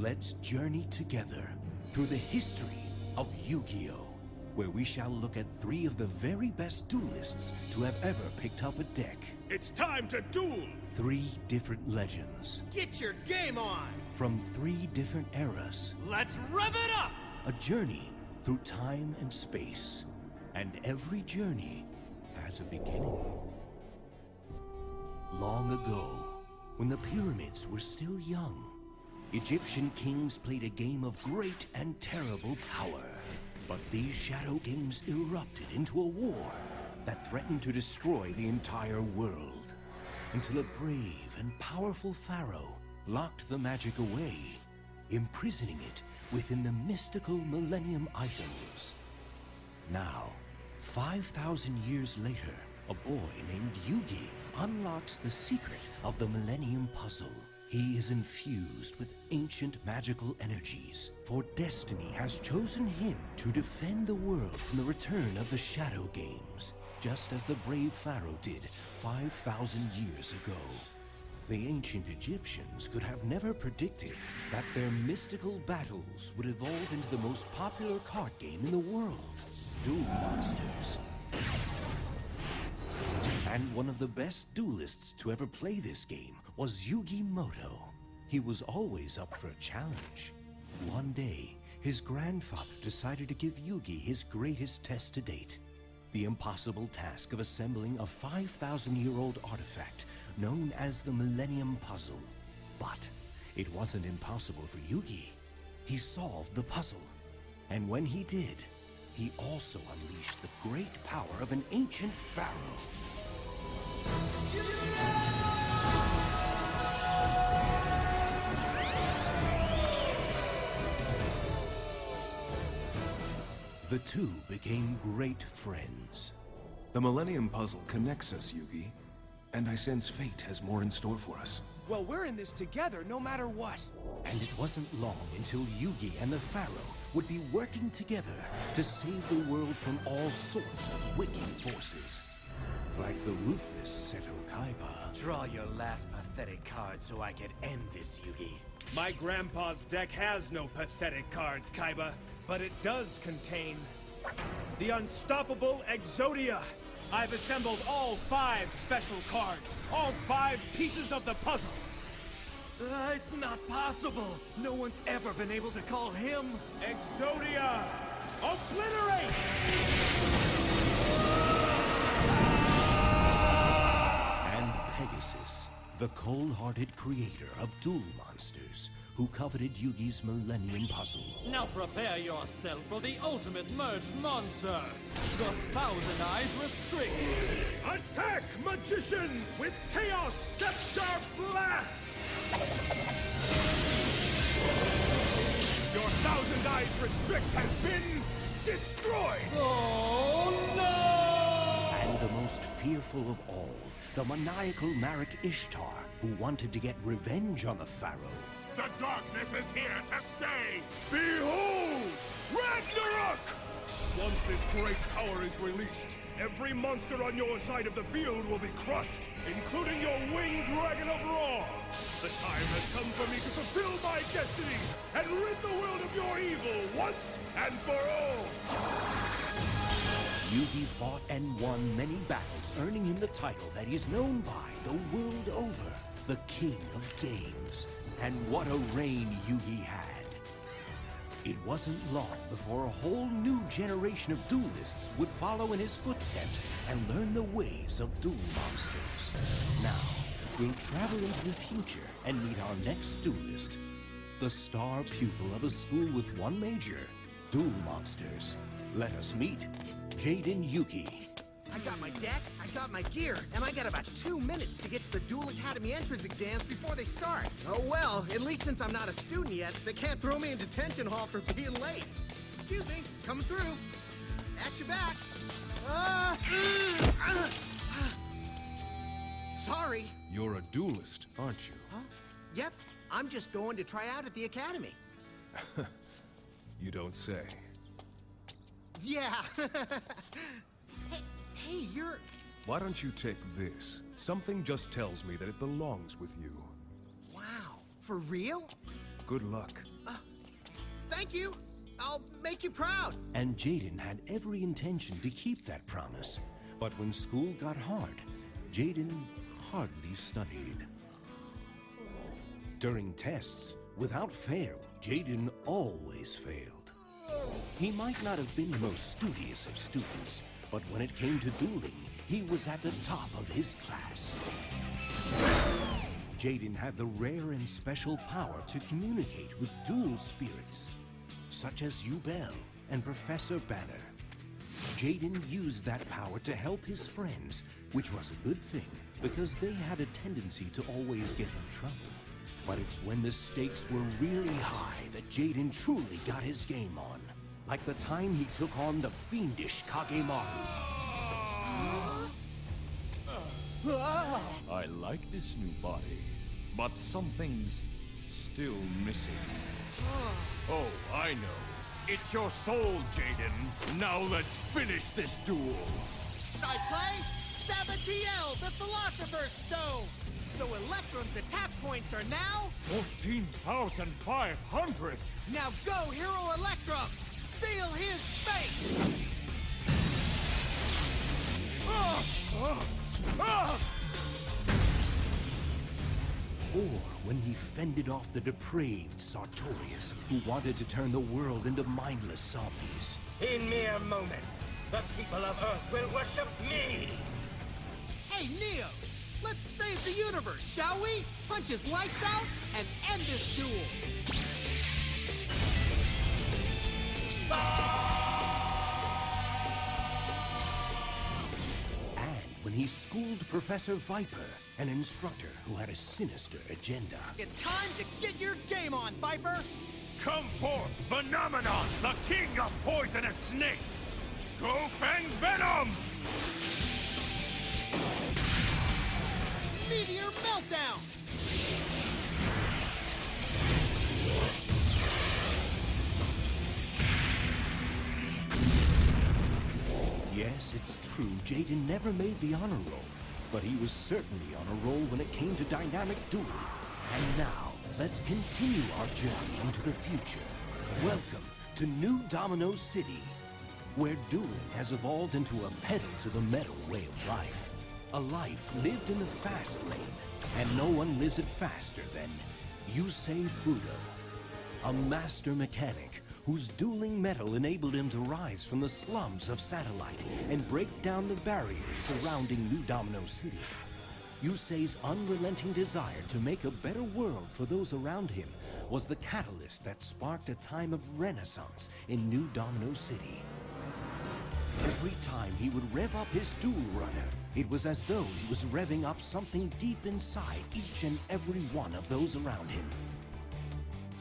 Let's journey together through the history of Yu-Gi-Oh! Where we shall look at 3 of the very best duelists to have ever picked up a deck. It's time to duel! 3 different legends. Get your game on! From 3 different eras. Let's rev it up! A journey through time and space. And every journey has a beginning. Long ago, when the pyramids were still young, Egyptian kings played a game of great and terrible power. But these shadow games erupted into a war that threatened to destroy the entire world, until a brave and powerful pharaoh locked the magic away, imprisoning it within the mystical Millennium Items. Now, 5,000 years later, a boy named Yugi unlocks the secret of the Millennium Puzzle. He is infused with ancient magical energies, for destiny has chosen him to defend the world from the return of the Shadow Games, just as the brave pharaoh did 5,000 years ago. The ancient Egyptians could have never predicted that their mystical battles would evolve into the most popular card game in the world, Duel Monsters. And one of the best duelists to ever play this game was Yugi Moto. He was always up for a challenge. One day, his grandfather decided to give Yugi his greatest test to date. The impossible task of assembling a 5,000-year-old artifact known as the Millennium Puzzle. But it wasn't impossible for Yugi. He solved the puzzle. And when he did, he also unleashed the great power of an ancient pharaoh. The two became great friends. The Millennium Puzzle connects us, Yugi. And I sense fate has more in store for us. Well, we're in this together no matter what. And it wasn't long until Yugi and the pharaoh would be working together to save the world from all sorts of wicked forces. Like the ruthless Seto Kaiba. Draw your last pathetic card so I can end this, Yugi. My grandpa's deck has no pathetic cards, Kaiba, but it does contain the unstoppable Exodia. I've assembled all 5 special cards, all 5 pieces of the puzzle. It's not possible. No one's ever been able to call him. Exodia! Obliterate! And Pegasus, the cold-hearted creator of Duel Monsters, who coveted Yugi's Millennium Puzzle. Now prepare yourself for the ultimate merged monster, the Thousand Eyes Restrict. Attack, Magician, with Chaos Scepter Blast! Your Thousand Eyes Restrict has been destroyed! Oh no! And the most fearful of all, the maniacal Marek Ishtar, who wanted to get revenge on the pharaoh. The darkness is here to stay! Behold! Ragnarok! Once this great power is released, every monster on your side of the field will be crushed, including your winged dragon of Ra! The time has come for me to fulfill my destiny and rid the world of your evil once and for all! Yugi fought and won many battles, earning him the title that he is known by the world over, the King of Games. And what a reign Yugi had. It wasn't long before a whole new generation of duelists would follow in his footsteps and learn the ways of Duel Monsters. Now, we'll travel into the future and meet our next duelist, the star pupil of a school with one major, Duel Monsters. Let us meet Jaden Yuki. I got my deck, I got my gear, and I got about 2 minutes to get to the Duel Academy entrance exams before they start. Oh well, at least since I'm not a student yet, they can't throw me in detention hall for being late. Excuse me, coming through. At your back. Sorry. You're a duelist, aren't you? Huh? Yep, I'm just going to try out at the academy. You don't say. Yeah. Hey, you're... Why don't you take this? Something just tells me that it belongs with you. Wow, for real? Good luck. Thank you. I'll make you proud. And Jaden had every intention to keep that promise. But when school got hard, Jaden hardly studied. During tests, without fail, Jaden always failed. He might not have been the most studious of students, but when it came to dueling, he was at the top of his class. Jaden had the rare and special power to communicate with dual spirits, such as Ubel and Professor Banner. Jaden used that power to help his friends, which was a good thing, because they had a tendency to always get in trouble. But it's when the stakes were really high that Jaden truly got his game on. Like the time he took on the fiendish Kagemaru. I like this new body, but something's still missing. Oh, I know. It's your soul, Jaden. Now let's finish this duel. I play Sabatiel, the Philosopher's Stone. So Electrum's attack points are now... 14,500! Now go, Hero Electrum! Seal his fate! Or when he fended off the depraved Sartorius, who wanted to turn the world into mindless zombies. In mere moments, the people of Earth will worship me! Hey, Neos! Let's save the universe, shall we? Punch his lights out and end this duel! And when he schooled Professor Viper, an instructor who had a sinister agenda. It's time to get your game on, Viper! Come forth, Phenomenon, the king of poisonous snakes! Go Fang's Venom! Meteor Meltdown! Yes, it's true, Jaden never made the honor roll, but he was certainly on a roll when it came to dynamic dueling. And now, let's continue our journey into the future. Welcome to New Domino City, where dueling has evolved into a pedal-to-the-metal way of life. A life lived in the fast lane, and no one lives it faster than Yusei Fudo, a master mechanic whose dueling metal enabled him to rise from the slums of Satellite and break down the barriers surrounding New Domino City. Yusei's unrelenting desire to make a better world for those around him was the catalyst that sparked a time of renaissance in New Domino City. Every time he would rev up his duel runner, it was as though he was revving up something deep inside each and every one of those around him.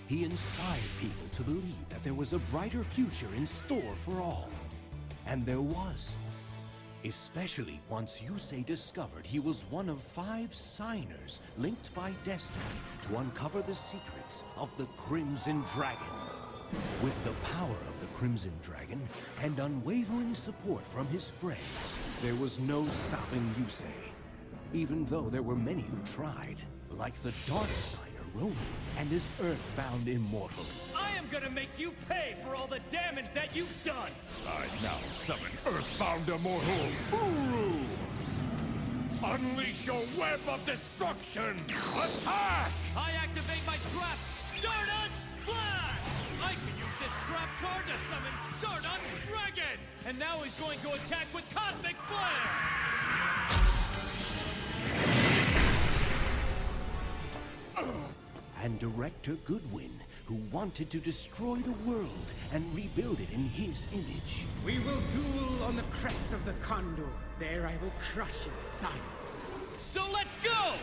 He inspired people to believe that there was a brighter future in store for all. And there was. Especially once Yusei discovered he was one of 5 signers linked by destiny to uncover the secrets of the Crimson Dragon. With the power of the Crimson Dragon and unwavering support from his friends, there was no stopping Yusei. Even though there were many who tried, like the Dark Signer Roman and his Earthbound Immortal. I am gonna make you pay for all the damage that you've done! I now summon Earthbound Immortal Uru! Unleash your web of destruction! Attack! I activate my trap, Stardust Flash! I can use this trap card to summon Stardust Dragon! And now he's going to attack with Cosmic Flare! And Director Goodwin, who wanted to destroy the world and rebuild it in his image. We will duel on the crest of the Condor. There I will crush in silence. So let's go!